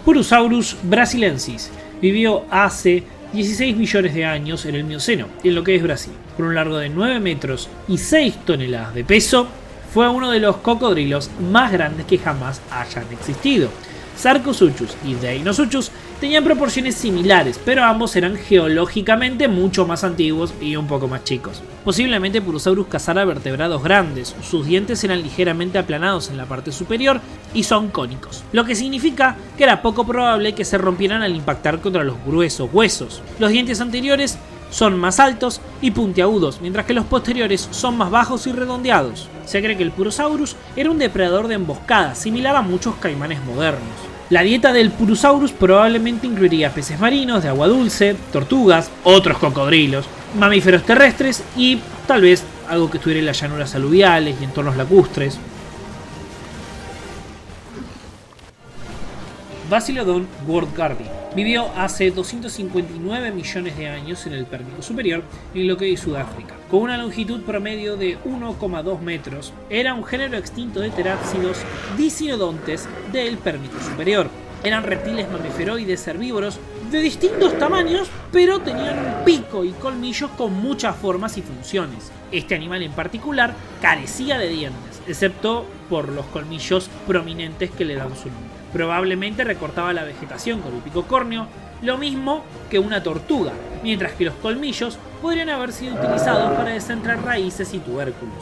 Purosaurus brasilensis vivió hace 16 millones de años en el Mioceno, en lo que es Brasil. Con un largo de 9 metros y 6 toneladas de peso, fue uno de los cocodrilos más grandes que jamás hayan existido. Sarcosuchus y Deinosuchus tenían proporciones similares, pero ambos eran geológicamente mucho más antiguos y un poco más chicos. Posiblemente Purosaurus cazara vertebrados grandes, sus dientes eran ligeramente aplanados en la parte superior y son cónicos, lo que significa que era poco probable que se rompieran al impactar contra los gruesos huesos. Los dientes anteriores son más altos y puntiagudos, mientras que los posteriores son más bajos y redondeados. Se cree que el Purosaurus era un depredador de emboscadas, similar a muchos caimanes modernos. La dieta del Purosaurus probablemente incluiría peces marinos de agua dulce, tortugas, otros cocodrilos, mamíferos terrestres y tal vez algo que estuviera en las llanuras aluviales y entornos lacustres. Basilodon worldgardi vivió hace 259 millones de años en el Pérmico superior, en lo que es Sudáfrica. Con una longitud promedio de 1,2 metros, era un género extinto de terápsidos dicinodontes del Pérmico superior. Eran reptiles mamíferoides herbívoros de distintos tamaños, pero tenían un pico y colmillos con muchas formas y funciones. Este animal en particular carecía de dientes, excepto por los colmillos prominentes que le dan su nombre. Probablemente recortaba la vegetación con el pico córneo, lo mismo que una tortuga, mientras que los colmillos podrían haber sido utilizados para descentrar raíces y tubérculos.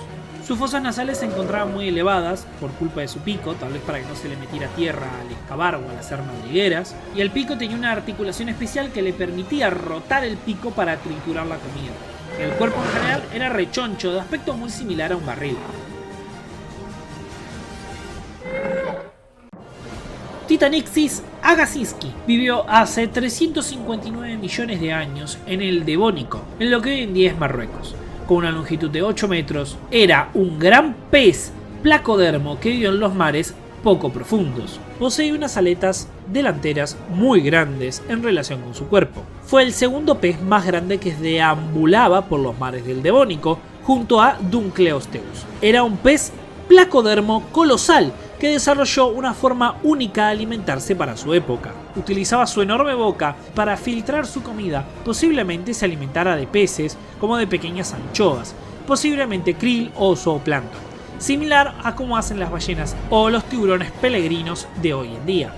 Sus fosas nasales se encontraban muy elevadas por culpa de su pico, tal vez para que no se le metiera tierra al excavar o al hacer madrigueras, y el pico tenía una articulación especial que le permitía rotar el pico para triturar la comida. El cuerpo en general era rechoncho, de aspecto muy similar a un barril. Titanichthys agassizi vivió hace 359 millones de años en el Devónico, en lo que hoy en día es Marruecos. Con una longitud de 8 metros, era un gran pez placodermo que vivió en los mares poco profundos. Posee unas aletas delanteras muy grandes en relación con su cuerpo. Fue el segundo pez más grande que deambulaba por los mares del Devónico, junto a Dunkleosteus. Era un pez placodermo colosal que desarrolló una forma única de alimentarse para su época. Utilizaba su enorme boca para filtrar su comida, posiblemente se alimentara de peces como de pequeñas anchoas, posiblemente krill o zooplancton, similar a como hacen las ballenas o los tiburones peregrinos de hoy en día.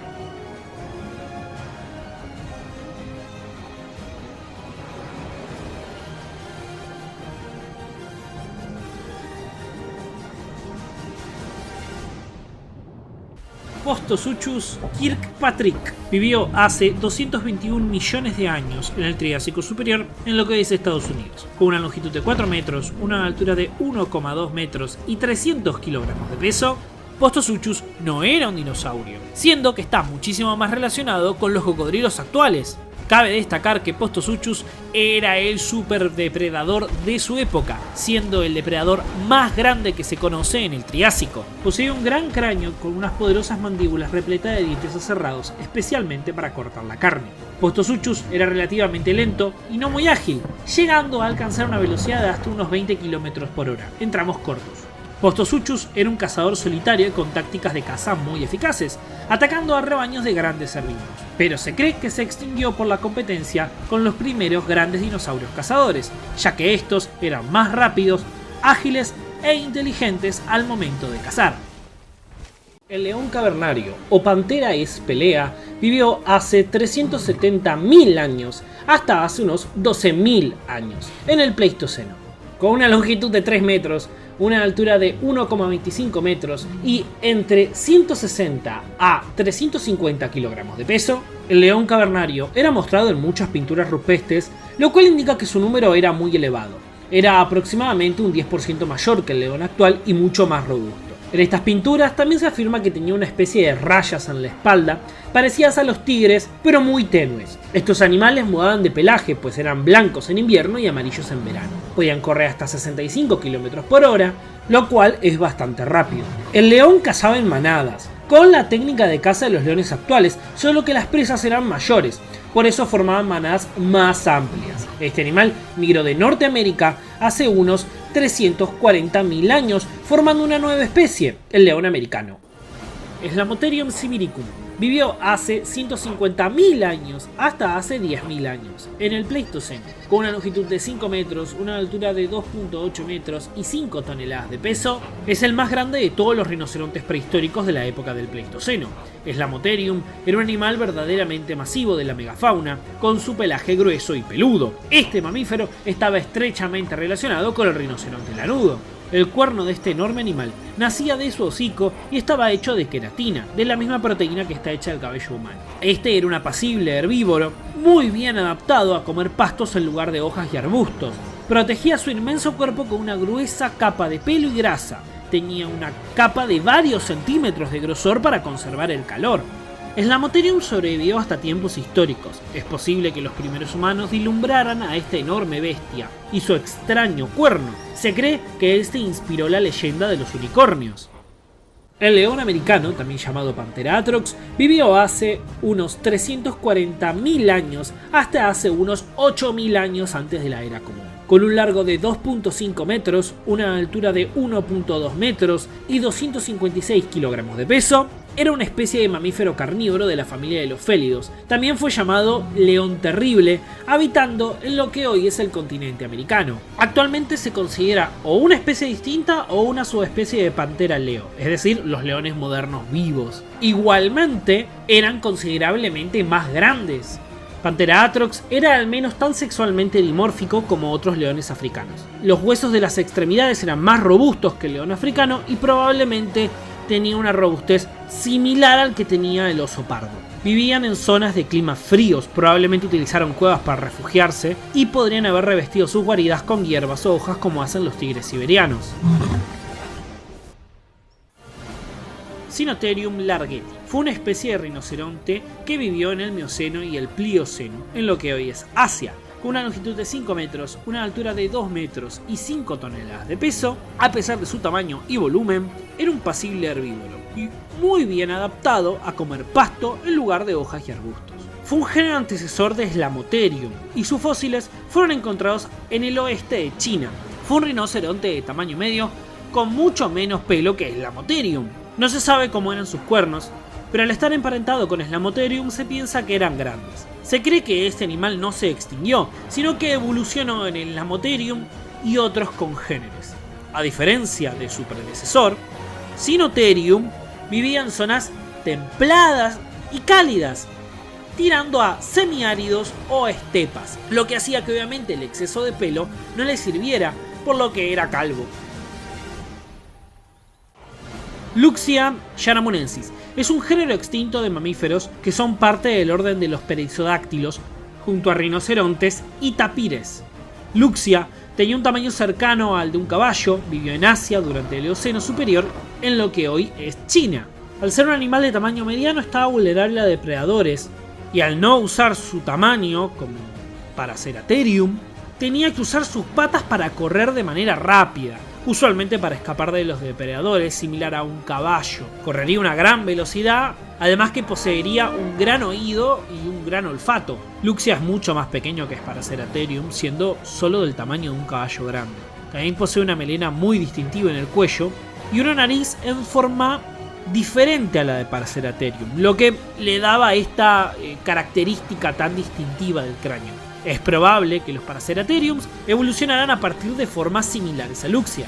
Postosuchus kirkpatrick vivió hace 221 millones de años en el Triásico superior, en lo que es Estados Unidos. Con una longitud de 4 metros, una altura de 1,2 metros y 300 kilogramos de peso, Postosuchus no era un dinosaurio, siendo que está muchísimo más relacionado con los cocodrilos actuales. Cabe destacar que Postosuchus era el superdepredador de su época, siendo el depredador más grande que se conoce en el Triásico. Poseía un gran cráneo con unas poderosas mandíbulas repletas de dientes aserrados, especialmente para cortar la carne. Postosuchus era relativamente lento y no muy ágil, llegando a alcanzar una velocidad de hasta unos 20 km por hora, en tramos cortos. Postosuchus era un cazador solitario con tácticas de caza muy eficaces, atacando a rebaños de grandes herbívoros, pero se cree que se extinguió por la competencia con los primeros grandes dinosaurios cazadores, ya que estos eran más rápidos, ágiles e inteligentes al momento de cazar. El león cavernario, o Panthera spelea, vivió hace 370.000 años hasta hace unos 12.000 años, en el Pleistoceno. Con una longitud de 3 metros, una altura de 1,25 metros y entre 160 a 350 kilogramos de peso, el león cavernario era mostrado en muchas pinturas rupestres, lo cual indica que su número era muy elevado. Era aproximadamente un 10% mayor que el león actual y mucho más robusto. En estas pinturas también se afirma que tenía una especie de rayas en la espalda, parecidas a los tigres, pero muy tenues. Estos animales mudaban de pelaje, pues eran blancos en invierno y amarillos en verano. Podían correr hasta 65 km por hora, lo cual es bastante rápido. El león cazaba en manadas, con la técnica de caza de los leones actuales, solo que las presas eran mayores, por eso formaban manadas más amplias. Este animal migró de Norteamérica hace unos 340.000 años, formando una nueva especie, el león americano. Slamotherium sibiricum Vivió hace 150.000 años hasta hace 10.000 años, en el Pleistoceno, con una longitud de 5 metros, una altura de 2.8 metros y 5 toneladas de peso. Es el más grande de todos los rinocerontes prehistóricos de la época del Pleistoceno. Slamotherium era un animal verdaderamente masivo de la megafauna, con su pelaje grueso y peludo. Este mamífero estaba estrechamente relacionado con el rinoceronte lanudo. El cuerno de este enorme animal nacía de su hocico y estaba hecho de queratina, de la misma proteína que está hecha el cabello humano. Este era un apacible herbívoro, muy bien adaptado a comer pastos en lugar de hojas y arbustos. Protegía su inmenso cuerpo con una gruesa capa de pelo y grasa. Tenía una capa de varios centímetros de grosor para conservar el calor. Slamotherium sobrevivió hasta tiempos históricos. Es posible que los primeros humanos vislumbraran a esta enorme bestia y su extraño cuerno. Se cree que este inspiró la leyenda de los unicornios. El león americano, también llamado Panthera atrox, vivió hace unos 340.000 años hasta hace unos 8.000 años antes de la era común. Con un largo de 2.5 metros, una altura de 1.2 metros y 256 kilogramos de peso, era una especie de mamífero carnívoro de la familia de los félidos. También fue llamado león terrible, habitando en lo que hoy es el continente americano. Actualmente se considera o una especie distinta o una subespecie de Panthera leo, es decir, los leones modernos vivos. Igualmente, eran considerablemente más grandes. Panthera atrox era al menos tan sexualmente dimórfico como otros leones africanos. Los huesos de las extremidades eran más robustos que el león africano y probablemente tenía una robustez similar al que tenía el oso pardo. Vivían en zonas de climas fríos, probablemente utilizaron cuevas para refugiarse y podrían haber revestido sus guaridas con hierbas o hojas como hacen los tigres siberianos. Cinotherium larghetti fue una especie de rinoceronte que vivió en el Mioceno y el Plioceno, en lo que hoy es Asia, con una longitud de 5 metros, una altura de 2 metros y 5 toneladas de peso. A pesar de su tamaño y volumen, era un pasible herbívoro y muy bien adaptado a comer pasto en lugar de hojas y arbustos. Fue un género antecesor de Slamotherium y sus fósiles fueron encontrados en el oeste de China. Fue un rinoceronte de tamaño medio con mucho menos pelo que Slamotherium. No se sabe cómo eran sus cuernos, pero al estar emparentado con Slamotherium se piensa que eran grandes. Se cree que este animal no se extinguió, sino que evolucionó en el Slamotherium y otros congéneres. A diferencia de su predecesor, Cinotherium vivía en zonas templadas y cálidas, tirando a semiáridos o estepas, lo que hacía que obviamente el exceso de pelo no le sirviera, por lo que era calvo. Luxia yaramonensis es un género extinto de mamíferos que son parte del orden de los perisodáctilos junto a rinocerontes y tapires. Luxia tenía un tamaño cercano al de un caballo, vivió en Asia durante el Eoceno superior en lo que hoy es China. Al ser un animal de tamaño mediano estaba vulnerable a depredadores y al no usar su tamaño como Paraceratherium, tenía que usar sus patas para correr de manera rápida, usualmente para escapar de los depredadores, similar a un caballo. Correría a una gran velocidad, además que poseería un gran oído y un gran olfato. Luxia es mucho más pequeño que Paraceratherium, siendo solo del tamaño de un caballo grande. También posee una melena muy distintiva en el cuello y una nariz en forma diferente a la de Paraceratherium, lo que le daba esta característica tan distintiva del cráneo. Es probable que los Paraceratheriums evolucionaran a partir de formas similares a Luxia.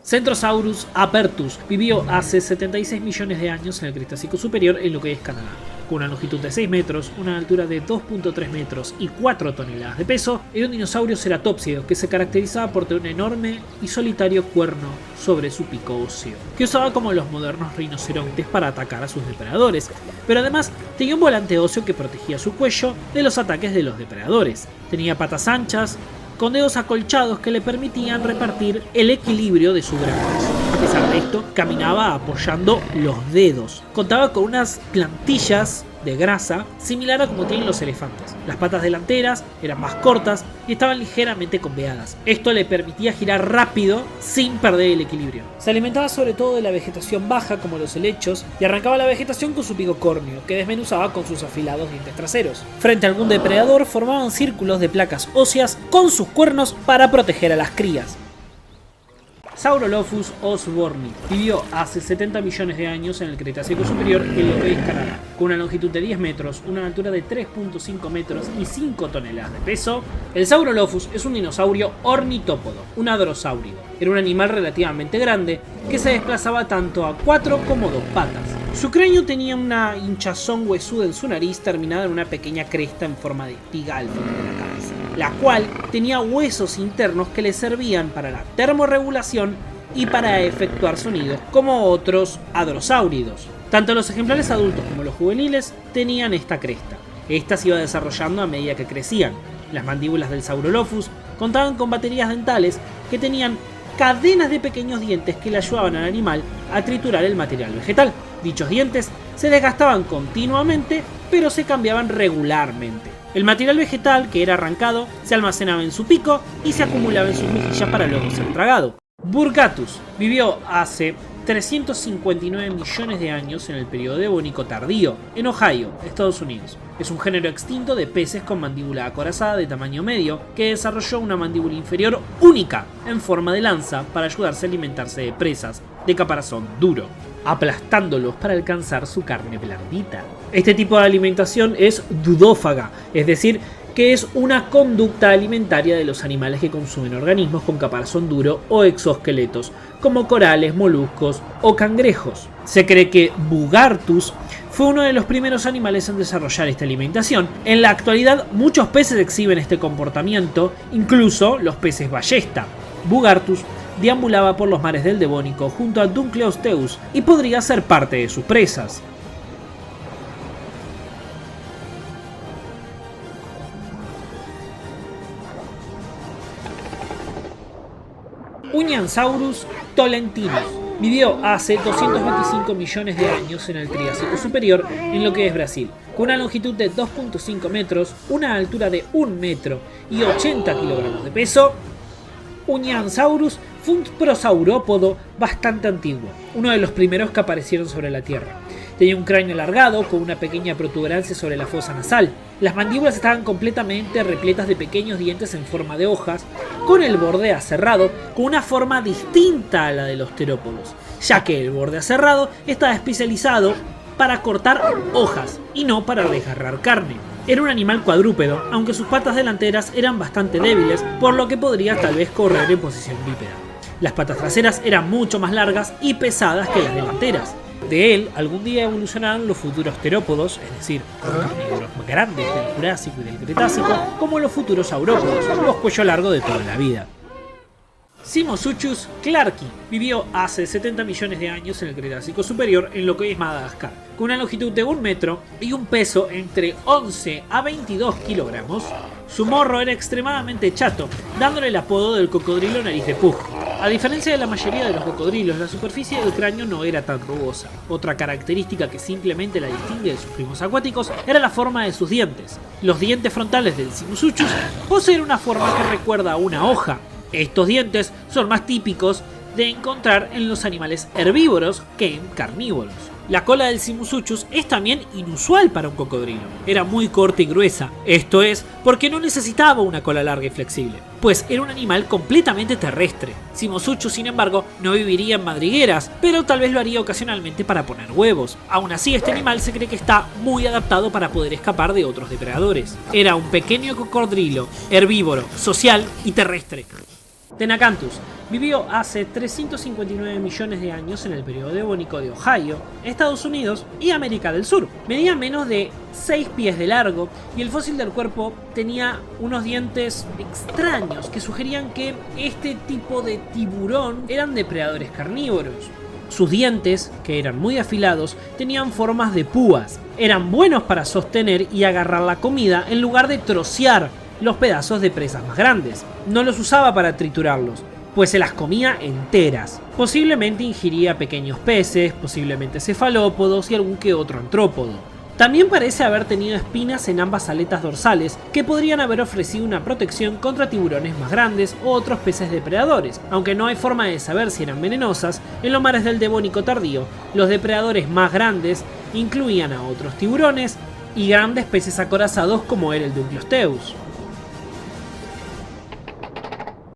Centrosaurus apertus vivió hace 76 millones de años en el Cretácico superior en lo que es Canadá. Con una longitud de 6 metros, una altura de 2.3 metros y 4 toneladas de peso, era un dinosaurio ceratópsido que se caracterizaba por tener un enorme y solitario cuerno sobre su pico óseo, que usaba como los modernos rinocerontes para atacar a sus depredadores, pero además tenía un volante óseo que protegía su cuello de los ataques de los depredadores. Tenía patas anchas, con dedos acolchados que le permitían repartir el equilibrio de su gran peso. A pesar de esto, caminaba apoyando los dedos. Contaba con unas plantillas de grasa similar a como tienen los elefantes. Las patas delanteras eran más cortas y estaban ligeramente conveadas. Esto le permitía girar rápido sin perder el equilibrio. Se alimentaba sobre todo de la vegetación baja como los helechos y arrancaba la vegetación con su pico córneo, que desmenuzaba con sus afilados dientes traseros. Frente a algún depredador formaban círculos de placas óseas con sus cuernos para proteger a las crías. Saurolophus osborni vivió hace 70 millones de años en el Cretácico superior en lo que es Canadá, con una longitud de 10 metros, una altura de 3.5 metros y 5 toneladas de peso. El Saurolophus es un dinosaurio ornitópodo, un hadrosáurido. Era un animal relativamente grande que se desplazaba tanto a 4 como 2 patas. Su cráneo tenía una hinchazón huesuda en su nariz terminada en una pequeña cresta en forma de espiga al fondo de la cabeza, la cual tenía huesos internos que le servían para la termorregulación y para efectuar sonidos como otros hadrosáuridos. Tanto los ejemplares adultos como los juveniles tenían esta cresta. Esta se iba desarrollando a medida que crecían. Las mandíbulas del Saurolophus contaban con baterías dentales que tenían cadenas de pequeños dientes que le ayudaban al animal a triturar el material vegetal. Dichos dientes se desgastaban continuamente, pero se cambiaban regularmente. El material vegetal que era arrancado se almacenaba en su pico y se acumulaba en sus mejillas para luego ser tragado. Burgatus vivió hace 359 millones de años en el periodo devónico tardío, en Ohio, Estados Unidos. Es un género extinto de peces con mandíbula acorazada de tamaño medio que desarrolló una mandíbula inferior única en forma de lanza para ayudarse a alimentarse de presas de caparazón duro, aplastándolos para alcanzar su carne blandita. Este tipo de alimentación es dudófaga, es decir, que es una conducta alimentaria de los animales que consumen organismos con caparazón duro o exoesqueletos, como corales, moluscos o cangrejos. Se cree que Bugartus fue uno de los primeros animales en desarrollar esta alimentación. En la actualidad, muchos peces exhiben este comportamiento, incluso los peces ballesta. Bugartus deambulaba por los mares del Devónico junto a Dunkleosteus y podría ser parte de sus presas. Uniansaurus tolentinus vivió hace 225 millones de años en el Triásico superior en lo que es Brasil, con una longitud de 2.5 metros, una altura de 1 metro y 80 kilogramos de peso. Uniansaurus fue un prosaurópodo bastante antiguo, uno de los primeros que aparecieron sobre la Tierra. Tenía un cráneo alargado con una pequeña protuberancia sobre la fosa nasal. Las mandíbulas estaban completamente repletas de pequeños dientes en forma de hojas, con el borde aserrado, con una forma distinta a la de los terópodos, ya que el borde aserrado estaba especializado para cortar hojas y no para desgarrar carne. Era un animal cuadrúpedo, aunque sus patas delanteras eran bastante débiles, por lo que podría tal vez correr en posición bípeda. Las patas traseras eran mucho más largas y pesadas que las delanteras. De él, algún día evolucionaron los futuros terópodos, es decir, los carnívoros más grandes del Jurásico y del Cretácico, como los futuros saurópodos, los cuello largo de toda la vida. Simosuchus clarki vivió hace 70 millones de años en el Cretácico superior en lo que hoy es Madagascar, con una longitud de 1 metro y un peso entre 11 a 22 kilogramos. Su morro era extremadamente chato, dándole el apodo del cocodrilo nariz de pug. A diferencia de la mayoría de los cocodrilos, la superficie del cráneo no era tan rugosa. Otra característica que simplemente la distingue de sus primos acuáticos era la forma de sus dientes. Los dientes frontales del Simosuchus poseen una forma que recuerda a una hoja. Estos dientes son más típicos de encontrar en los animales herbívoros que en carnívoros. La cola del Simosuchus es también inusual para un cocodrilo. Era muy corta y gruesa, esto es, porque no necesitaba una cola larga y flexible, pues era un animal completamente terrestre. Simosuchus, sin embargo, no viviría en madrigueras, pero tal vez lo haría ocasionalmente para poner huevos. Aún así, este animal se cree que está muy adaptado para poder escapar de otros depredadores. Era un pequeño cocodrilo, herbívoro, social y terrestre. Tenacanthus vivió hace 359 millones de años en el periodo devónico de Ohio, Estados Unidos y América del Sur. Medía menos de 6 pies de largo y el fósil del cuerpo tenía unos dientes extraños que sugerían que este tipo de tiburón eran depredadores carnívoros. Sus dientes, que eran muy afilados, tenían formas de púas. Eran buenos para sostener y agarrar la comida en lugar de trocear los pedazos de presas más grandes. No los usaba para triturarlos, pues se las comía enteras. Posiblemente ingiría pequeños peces, posiblemente cefalópodos y algún que otro antrópodo. También parece haber tenido espinas en ambas aletas dorsales que podrían haber ofrecido una protección contra tiburones más grandes o otros peces depredadores. Aunque no hay forma de saber si eran venenosas, en los mares del Devónico tardío, los depredadores más grandes incluían a otros tiburones y grandes peces acorazados como era el Dunkleosteus.